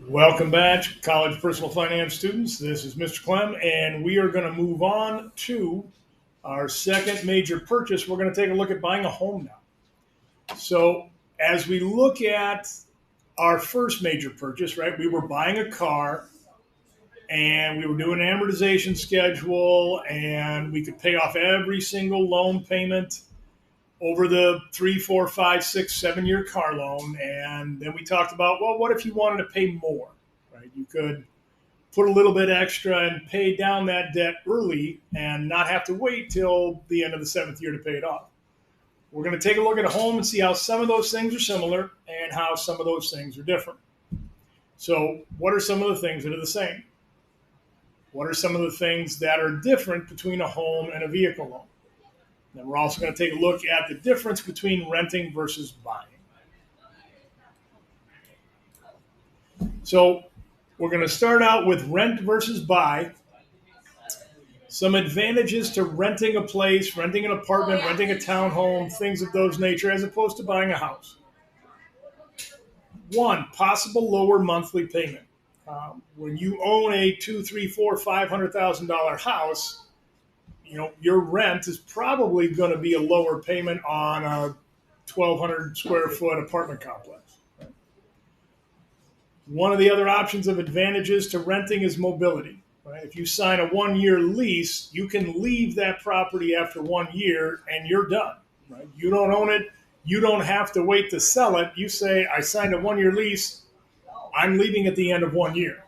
Welcome back, college personal finance students. This is Mr. Clem, and we are going to move on to our second major purchase. We're going to take a look at buying a home now. So, as we look at our first major purchase, right, we were buying a car and we were doing an amortization schedule, and we could pay off every single loan payment over the 3, 4, 5, 6, 7 year car loan. And then we talked about, well, what if you wanted to pay more, right? You could put a little bit extra and pay down that debt early and not have to wait till the end of the seventh year to pay it off. We're going to take a look at a home and see how some of those things are similar and how some of those things are different. So, what are some of the things that are the same? What are some of the things that are different between a home and a vehicle loan? Then we're also going to take a look at the difference between renting versus buying. So we're going to start out with rent versus buy. Some advantages to renting a place, renting an apartment, renting a townhome, things of those nature, as opposed to buying a house. One, possible lower monthly payment. When you own a $2, $3, $4, $500,000 house, your rent is probably going to be a lower payment on a 1,200 square foot apartment complex. One of the other options of advantages to renting is mobility. Right? If you sign a 1 year lease, you can leave that property after 1 year and you're done. Right? You don't own it. You don't have to wait to sell it. You say, I signed a 1 year lease. I'm leaving at the end of 1 year.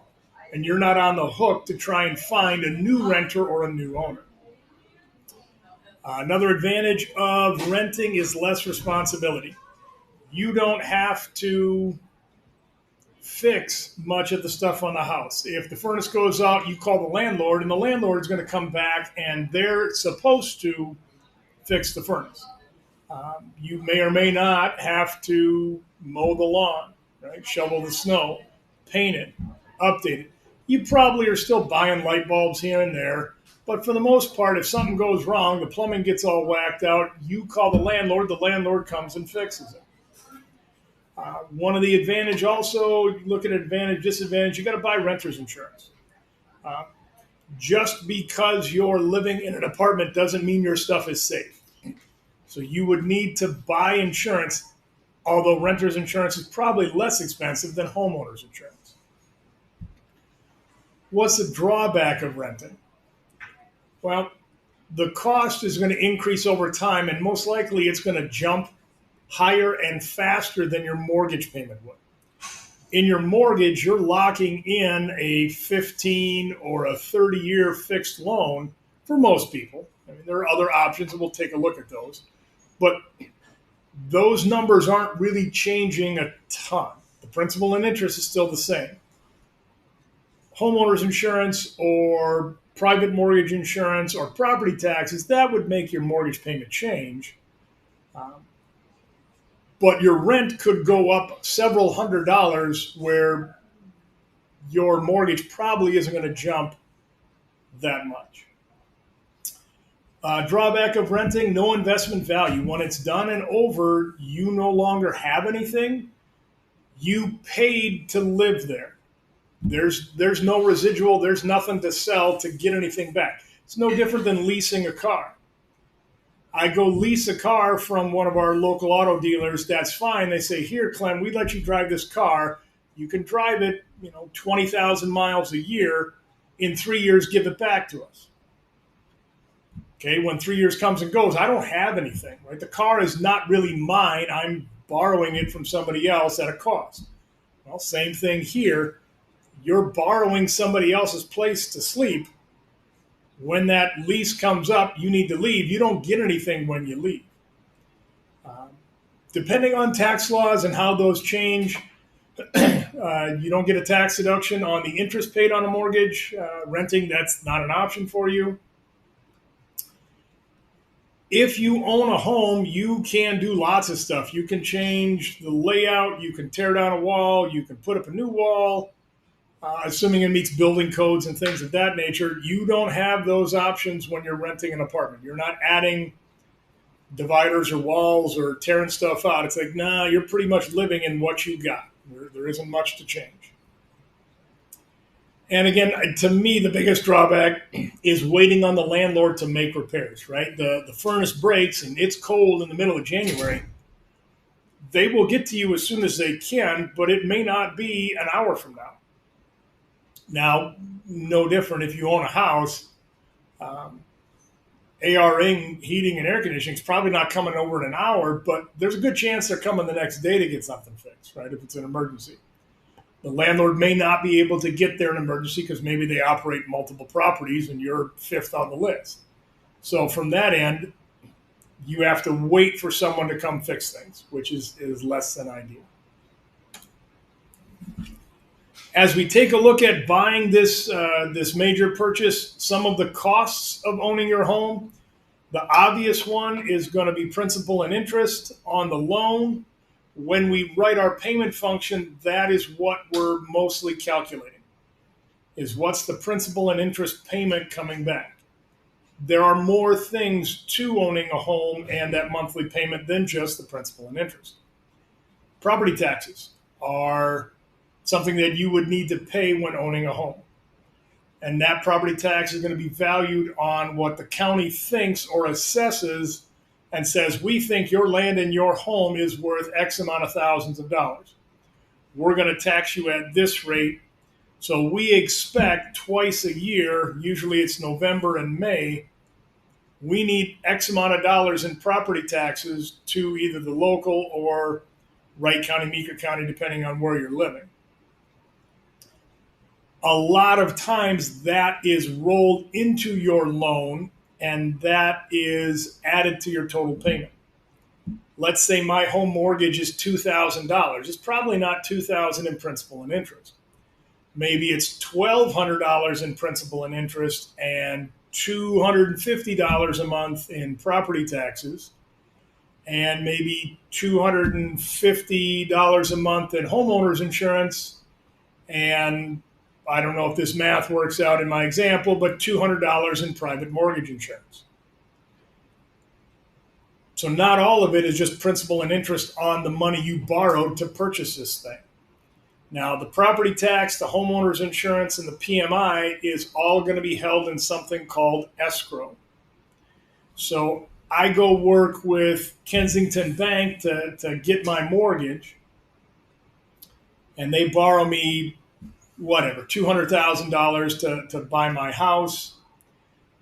And you're not on the hook to try and find a new renter or a new owner. Another advantage of renting is less responsibility. You don't have to fix much of the stuff on the house. If the furnace goes out, you call the landlord, and the landlord is going to come back, and they're supposed to fix the furnace. You may or may not have to mow the lawn, right? Shovel the snow, paint it, update it. You probably are still buying light bulbs here and there. But for the most part, if something goes wrong, the plumbing gets all whacked out, you call the landlord comes and fixes it. One of the advantage also, look at advantage, disadvantage, you got to buy renter's insurance. Just because you're living in an apartment doesn't mean your stuff is safe. So you would need to buy insurance, although renter's insurance is probably less expensive than homeowner's insurance. What's the drawback of renting? Well, the cost is going to increase over time, and most likely it's going to jump higher and faster than your mortgage payment would. In your mortgage, you're locking in a 15 or a 30-year fixed loan for most people. I mean, there are other options, and we'll take a look at those. But those numbers aren't really changing a ton. The principal and interest is still the same. Homeowner's insurance or private mortgage insurance or property taxes, that would make your mortgage payment change. But your rent could go up several $100s where your mortgage probably isn't going to jump that much. Drawback of renting, no investment value. When it's done and over, you no longer have anything. You paid to live there. There's no residual. There's nothing to sell to get anything back. It's no different than leasing a car. I go lease a car from one of our local auto dealers. That's fine. They say, here, Clem, we'd let you drive this car. You can drive it, 20,000 miles a year. In 3 years, give it back to us. Okay, when 3 years comes and goes, I don't have anything, right? The car is not really mine. I'm borrowing it from somebody else at a cost. Well, same thing here. You're borrowing somebody else's place to sleep. When that lease comes up, you need to leave. You don't get anything when you leave. Depending on tax laws and how those change, you don't get a tax deduction on the interest paid on a mortgage. Renting, that's not an option for you. If you own a home, you can do lots of stuff. You can change the layout. You can tear down a wall. You can put up a new wall. Assuming it meets building codes and things of that nature. You don't have those options when you're renting an apartment. You're not adding dividers or walls or tearing stuff out. It's like, nah, you're pretty much living in what you got. There isn't much to change. And again, to me, the biggest drawback is waiting on the landlord to make repairs, right? The furnace breaks and it's cold in the middle of January. They will get to you as soon as they can, but it may not be an hour from now. Now, no different if you own a house. ARing, heating, and air conditioning is probably not coming over in an hour, but there's a good chance they're coming the next day to get something fixed, right? If it's an emergency. The landlord may not be able to get there in an emergency because maybe they operate multiple properties and you're fifth on the list. So from that end, you have to wait for someone to come fix things, which is less than ideal. As we take a look at buying this major purchase, some of the costs of owning your home, the obvious one is going to be principal and interest on the loan. When we write our payment function, that is what we're mostly calculating, is what's the principal and interest payment coming back. There are more things to owning a home and that monthly payment than just the principal and interest. Property taxes are something that you would need to pay when owning a home. And that property tax is going to be valued on what the county thinks or assesses and says, we think your land and your home is worth X amount of thousands of dollars. We're going to tax you at this rate. So we expect twice a year, usually it's November and May, we need X amount of dollars in property taxes to either the local or Wright County, Meeker County, depending on where you're living. A lot of times that is rolled into your loan and that is added to your total payment. Let's say my home mortgage is $2,000. It's probably not $2,000 in principal and interest. Maybe it's $1,200 in principal and interest and $250 a month in property taxes and maybe $250 a month in homeowners insurance, and I don't know if this math works out in my example, but $200 in private mortgage insurance. So not all of it is just principal and interest on the money you borrowed to purchase this thing. Now, the property tax, the homeowner's insurance, and the PMI is all going to be held in something called escrow. So I go work with Kensington Bank to get my mortgage, and they borrow me whatever, $200,000 to buy my house.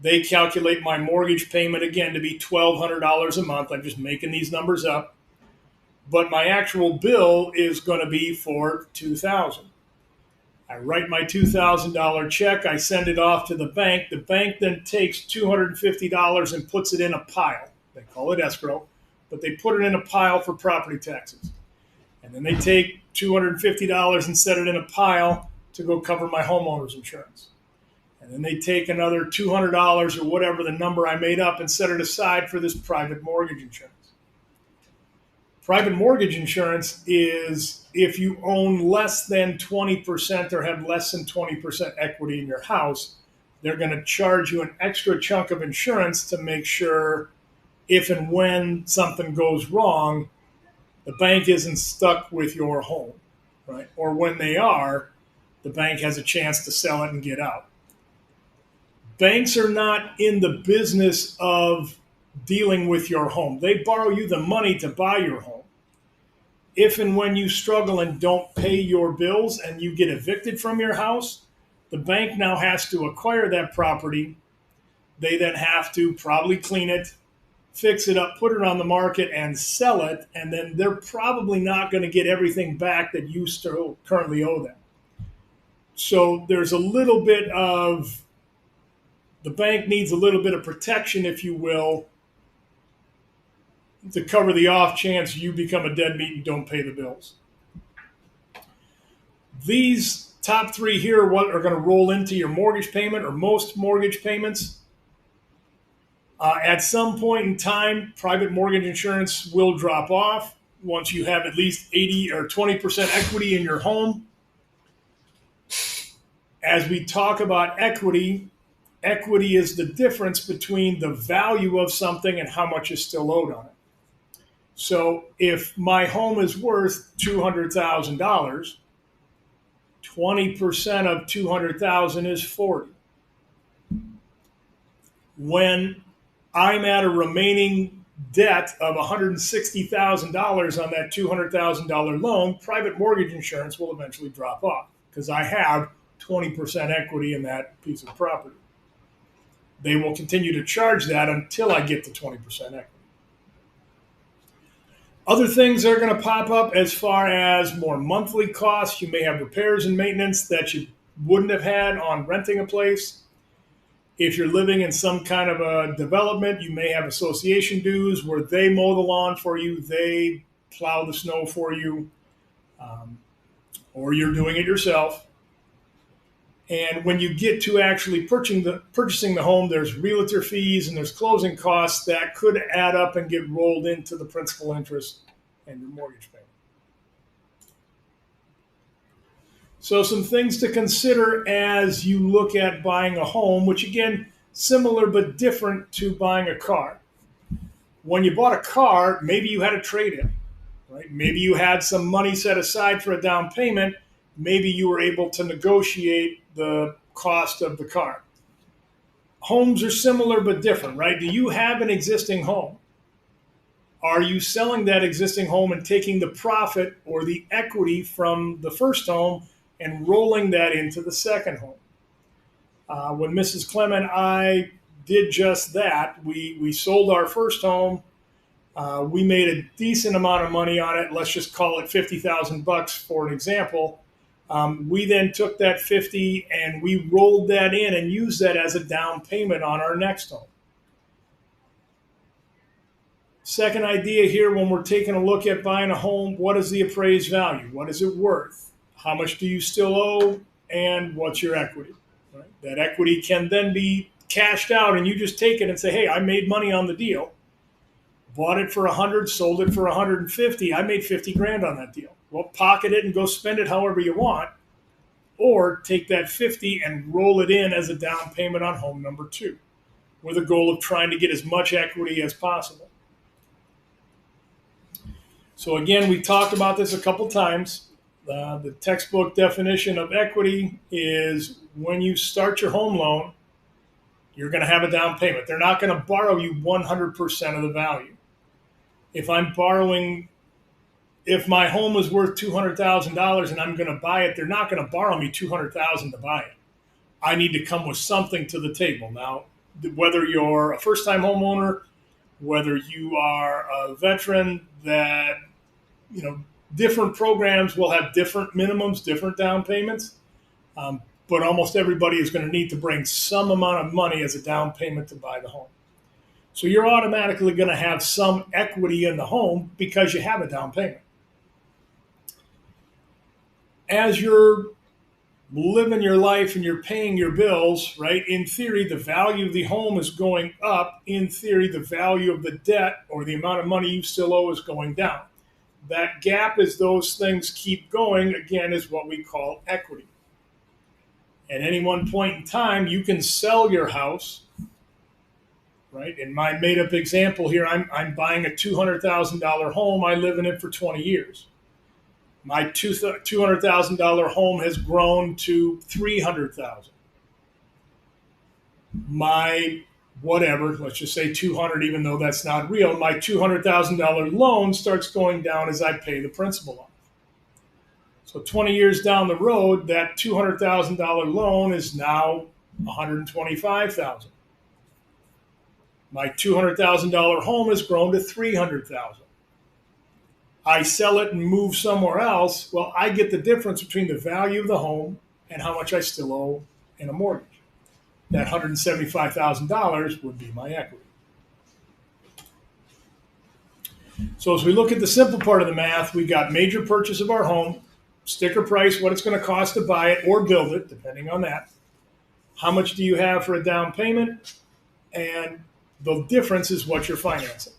They calculate my mortgage payment, again, to be $1,200 a month. I'm just making these numbers up. But my actual bill is going to be for $2,000. I write my $2,000 check. I send it off to the bank. The bank then takes $250 and puts it in a pile. They call it escrow, but they put it in a pile for property taxes. And then they take $250 and set it in a pile to go cover my homeowner's insurance. And then they take another $200 or whatever the number I made up and set it aside for this private mortgage insurance. Private mortgage insurance is if you own less than 20% or have less than 20% equity in your house, they're going to charge you an extra chunk of insurance to make sure if and when something goes wrong, the bank isn't stuck with your home, right? Or when they are, the bank has a chance to sell it and get out. Banks are not in the business of dealing with your home. They borrow you the money to buy your home. If and when you struggle and don't pay your bills and you get evicted from your house, the bank now has to acquire that property. They then have to probably clean it, fix it up, put it on the market, and sell it. And then they're probably not going to get everything back that you still currently owe them. So there's a little bit of, the bank needs a little bit of protection, if you will, to cover the off chance you become a deadbeat and don't pay the bills. These top three here are what are going to roll into your mortgage payment or most mortgage payments. At some point in time, private mortgage insurance will drop off once you have at least 80 or 20% equity in your home. As we talk about equity, equity is the difference between the value of something and how much is still owed on it. So if my home is worth $200,000, 20% of 200,000 is 40. When I'm at a remaining debt of $160,000 on that $200,000 loan, private mortgage insurance will eventually drop off because I have 20% equity in that piece of property. They will continue to charge that until I get to 20% equity. Other things that are going to pop up as far as more monthly costs. You may have repairs and maintenance that you wouldn't have had on renting a place. If you're living in some kind of a development, you may have association dues where they mow the lawn for you, they plow the snow for you, or you're doing it yourself. And when you get to actually purchasing the home, there's realtor fees and there's closing costs that could add up and get rolled into the principal, interest, and your mortgage payment. So some things to consider as you look at buying a home, which again, similar but different to buying a car. When you bought a car, maybe you had a trade-in, right? Maybe you had some money set aside for a down payment. Maybe you were able to negotiate the cost of the car. Homes are similar but different, right? Do you have an existing home? Are you selling that existing home and taking the profit or the equity from the first home and rolling that into the second home? When Mrs. Clem and I did just that, we sold our first home. We made a decent amount of money on it. Let's just call it $50,000 for an example. We then took that 50 and we rolled that in and used that as a down payment on our next home. Second idea here, when we're taking a look at buying a home, what is the appraised value? What is it worth? How much do you still owe? And what's your equity? Right? That equity can then be cashed out and you just take it and say, hey, I made money on the deal. Bought it for 100, sold it for 150. I made 50 grand on that deal. Well, pocket it and go spend it however you want, or take that 50 and roll it in as a down payment on home number 2, with a goal of trying to get as much equity as possible. So again, we talked about this a couple times. The textbook definition of equity is when you start your home loan, you're going to have a down payment. They're not going to borrow you 100% of the value. If my home is worth $200,000 and I'm going to buy it, they're not going to borrow me $200,000 to buy it. I need to come with something to the table. Now, whether you're a first-time homeowner, whether you are a veteran, that, different programs will have different minimums, different down payments. But almost everybody is going to need to bring some amount of money as a down payment to buy the home. So you're automatically going to have some equity in the home because you have a down payment. As you're living your life and you're paying your bills, right, in theory, the value of the home is going up. In theory, the value of the debt or the amount of money you still owe is going down. That gap, as those things keep going, again, is what we call equity. At any one point in time, you can sell your house, right? In my made-up example here, I'm buying a $200,000 home. I live in it for 20 years. My $200,000 home has grown to $300,000. My whatever, let's just say 200, even though that's not real, my $200,000 loan starts going down as I pay the principal off. So 20 years down the road, that $200,000 loan is now $125,000. My $200,000 home has grown to $300,000. I sell it and move somewhere else. Well, I get the difference between the value of the home and how much I still owe in a mortgage. That $175,000 would be my equity. So as we look at the simple part of the math, we got major purchase of our home, sticker price, what it's going to cost to buy it or build it, depending on that. How much do you have for a down payment? And the difference is what you're financing.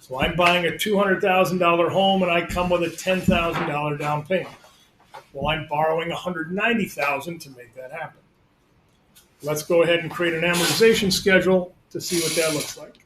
So I'm buying a $200,000 home and I come with a $10,000 down payment. Well, I'm borrowing $190,000 to make that happen. Let's go ahead and create an amortization schedule to see what that looks like.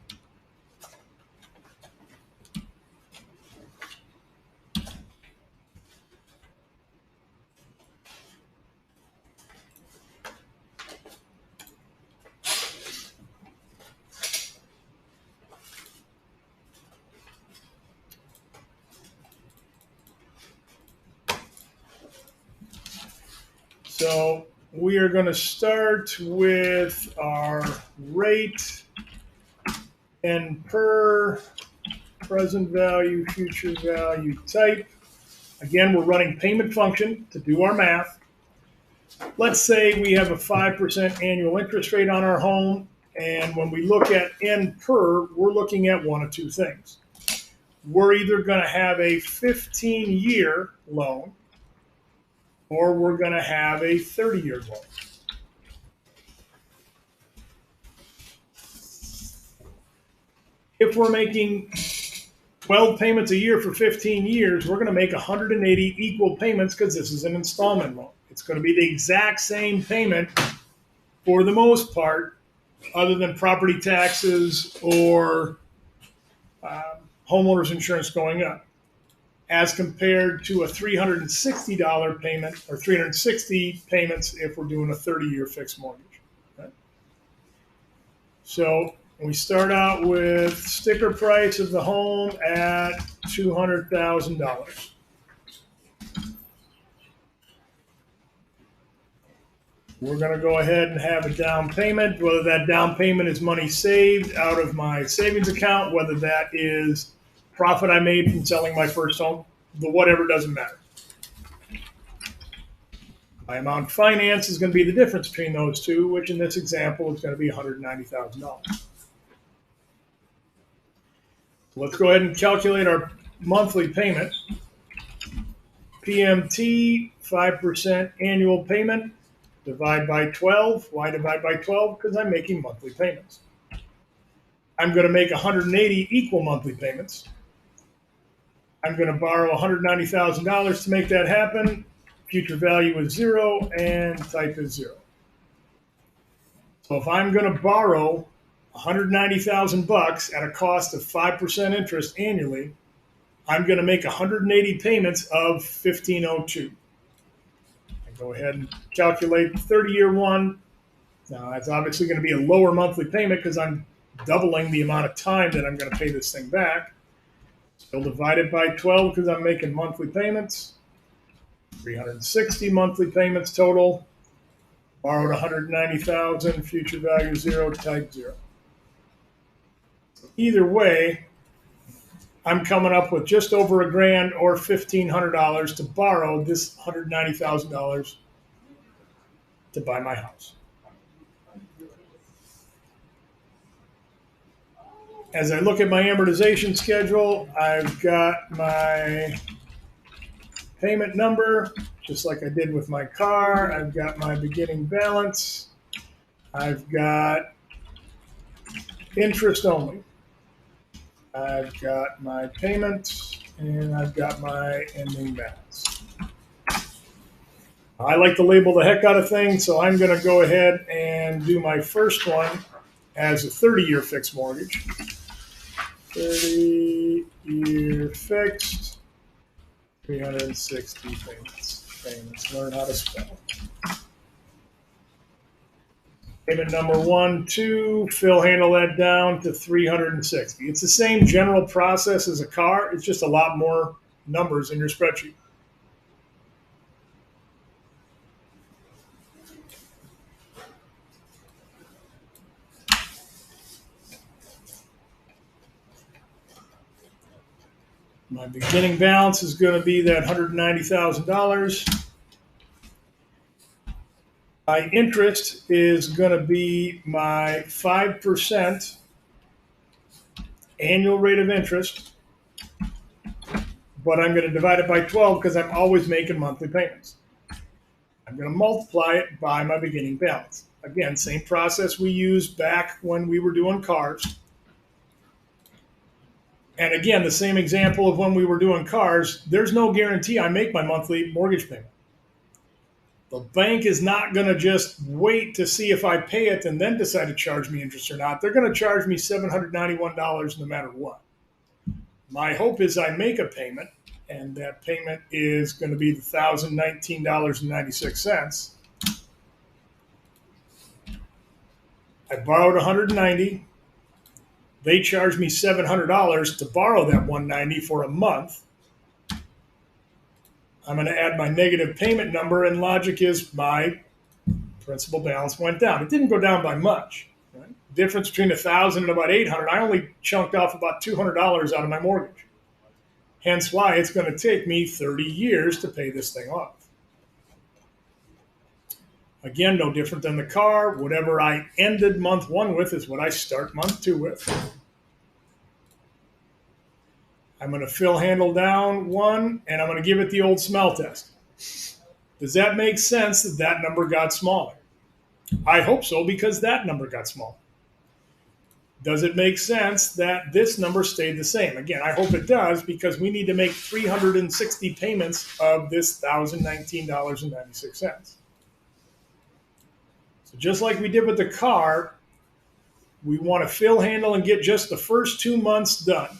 So we are going to start with our rate and per, present value, future value type. Again, we're running payment function to do our math. Let's say we have a 5% annual interest rate on our home. And when we look at N per, we're looking at one of two things. We're either going to have a 15-year loan or we're going to have a 30-year loan. If we're making 12 payments a year for 15 years, we're going to make 180 equal payments because this is an installment loan. It's going to be the exact same payment for the most part, other than property taxes or homeowners insurance going up, as compared to a $360 payment or 360 payments if we're doing a 30-year fixed mortgage. Okay? So we start out with sticker price of the home at $200,000. We're going to go ahead and have a down payment, whether that down payment is money saved out of my savings account, whether that is profit I made from selling my first home, the whatever, doesn't matter. My amount financed is going to be the difference between those two, which in this example is going to be $190,000. Let's go ahead and calculate our monthly payment. PMT, 5% annual payment, divide by 12. Why divide by 12? Because I'm making monthly payments. I'm going to make 180 equal monthly payments. I'm going to borrow $190,000 to make that happen. Future value is 0 and type is 0. So if I'm going to borrow $190,000 at a cost of 5% interest annually, I'm going to make 180 payments of $1,502. I go ahead and calculate the 30-year one. Now that's obviously going to be a lower monthly payment because I'm doubling the amount of time that I'm going to pay this thing back. Still divided by 12 because I'm making monthly payments. 360 monthly payments total. Borrowed 190,000, future value 0, type 0. Either way, I'm coming up with just over $1,000 or $1,500 to borrow this $190,000 to buy my house. As I look at my amortization schedule, I've got my payment number, just like I did with my car. I've got my beginning balance. I've got interest only. I've got my payments, and I've got my ending balance. I like to label the heck out of things, so I'm going to go ahead and do my first one as a 30-year fixed mortgage. 30-year fixed, 360 payments. Learn how to spell. Payment number 1, 2, Phil, handle that down to 360. It's the same general process as a car. It's just a lot more numbers in your spreadsheet. My beginning balance is going to be that $190,000. My interest is going to be my 5% annual rate of interest, but I'm going to divide it by 12 because I'm always making monthly payments. I'm going to multiply it by my beginning balance. Again, same process we used back when we were doing cars. And again, the same example of when we were doing cars, there's no guarantee I make my monthly mortgage payment. The bank is not going to just wait to see if I pay it and then decide to charge me interest or not. They're going to charge me $791 no matter what. My hope is I make a payment, and that payment is going to be the $1,019.96. I borrowed $190. They charged me $700 to borrow that $190 for a month. I'm going to add my negative payment number, and logic is my principal balance went down. It didn't go down by much. Right? Difference between 1,000 and about 800. I only chunked off about $200 out of my mortgage. Hence why it's going to take me 30 years to pay this thing off. Again, no different than the car. Whatever I ended month one with is what I start month two with. I'm going to fill handle down one, and I'm going to give it the old smell test. Does that make sense that that number got smaller? I hope so, because that number got smaller. Does it make sense that this number stayed the same? Again, I hope it does, because we need to make 360 payments of this $1,019.96. So just like we did with the car, we want to fill handle and get just the first 2 months done.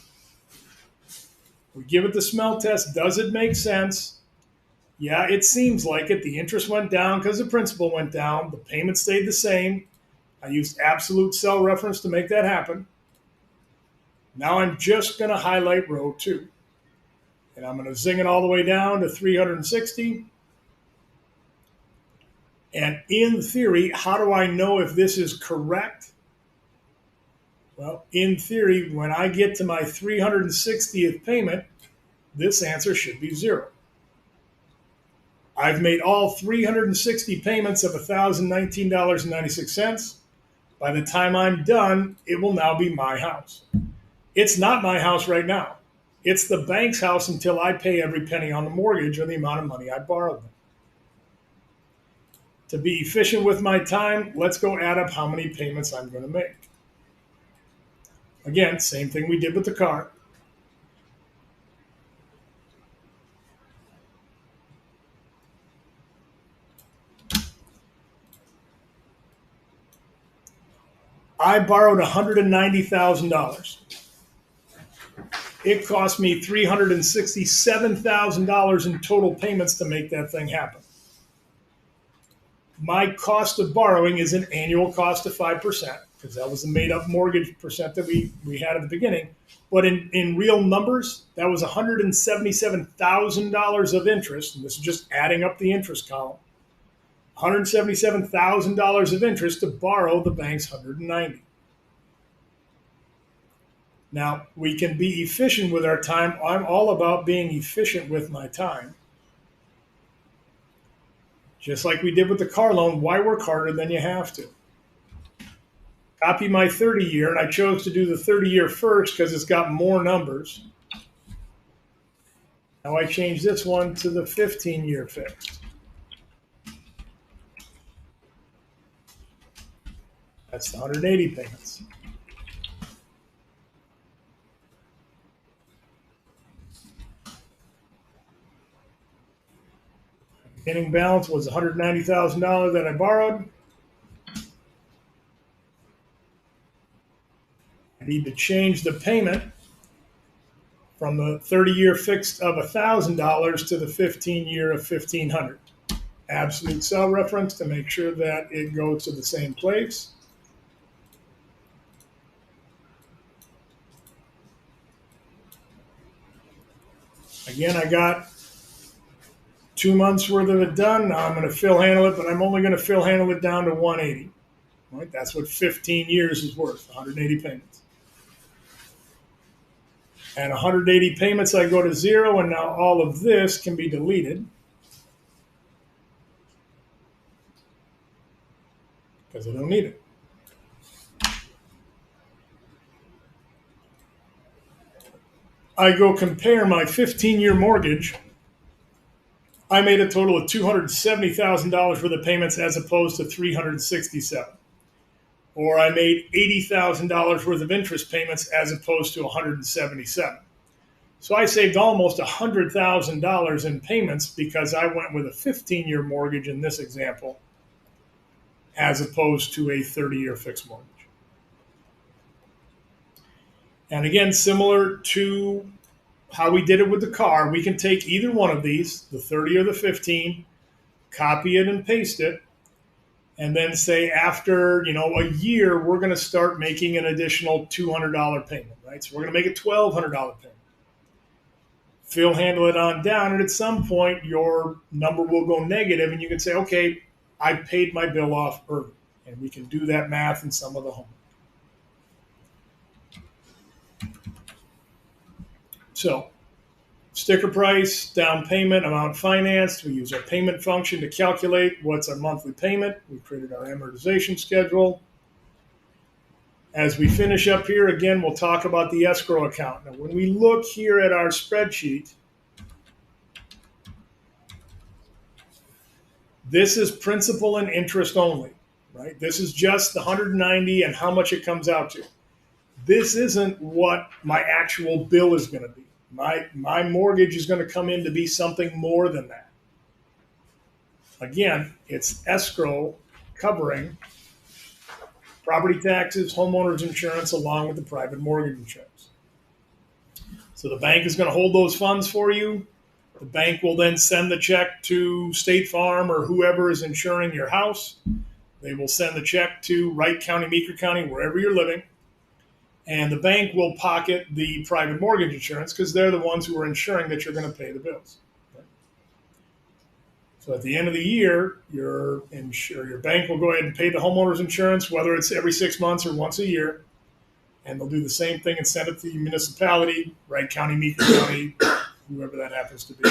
We give it the smell test. Does it make sense? Yeah, it seems like it. The interest went down because the principal went down. The payment stayed the same. I used absolute cell reference to make that happen. Now I'm just going to highlight row 2. And I'm going to zing it all the way down to 360. And in theory, how do I know if this is correct? Well, in theory, when I get to my 360th payment, this answer should be 0. I've made all 360 payments of $1,019.96. By the time I'm done, it will now be my house. It's not my house right now. It's the bank's house until I pay every penny on the mortgage or the amount of money I borrowed them. To be efficient with my time, let's go add up how many payments I'm going to make. Again, same thing we did with the car. I borrowed $190,000. It cost me $367,000 in total payments to make that thing happen. My cost of borrowing is an annual cost of 5%, because that was the made-up mortgage percent that we had at the beginning. But in real numbers, that was $177,000 of interest, and this is just adding up the interest column. $177,000 of interest to borrow the bank's $190,000. Now, we can be efficient with our time. I'm all about being efficient with my time. Just like we did with the car loan, why work harder than you have to? Copy my 30-year, and I chose to do the 30-year first because it's got more numbers. Now I change this one to the 15-year fixed. That's the 180 payments. Beginning balance was $190,000 that I borrowed. I need to change the payment from the 30-year fixed of $1,000 to the 15-year of $1,500. Absolute cell reference to make sure that it goes to the same place. Again, I got 2 months worth of it done. Now I'm going to fill handle it, but I'm only going to fill handle it down to 180. Right? That's what 15 years is worth, 180 payments. And 180 payments, I go to 0, and now all of this can be deleted because I don't need it. I go compare my 15-year mortgage. I made a total of $270,000 worth of payments as opposed to $367,000. Or I made $80,000 worth of interest payments as opposed to $177,000. So I saved almost $100,000 in payments because I went with a 15-year mortgage in this example as opposed to a 30-year fixed mortgage. And again, similar to how we did it with the car, we can take either one of these, the 30 or the 15, copy it and paste it, and then say after a year, we're going to start making an additional $200 payment, right? So we're going to make a $1,200 payment. Fill handle it on down, and at some point, your number will go negative, and you can say, okay, I paid my bill off early. And we can do that math in some of the homework. So, sticker price, down payment, amount financed. We use our payment function to calculate what's our monthly payment. We created our amortization schedule. As we finish up here, again, we'll talk about the escrow account. Now, when we look here at our spreadsheet, this is principal and interest only, right? This is just the 190 and how much it comes out to. This isn't what my actual bill is going to be. My mortgage is going to come in to be something more than that. Again, it's escrow covering property taxes, homeowners insurance, along with the private mortgage insurance. So the bank is going to hold those funds for you. The bank will then send the check to State Farm or whoever is insuring your house. They will send the check to Wright County, Meeker County, wherever you're living. And the bank will pocket the private mortgage insurance because they're the ones who are ensuring that you're going to pay the bills. So at the end of the year, your bank will go ahead and pay the homeowner's insurance, whether it's every 6 months or once a year. And they'll do the same thing and send it to the municipality, Wright County, Meeker County, whoever that happens to be.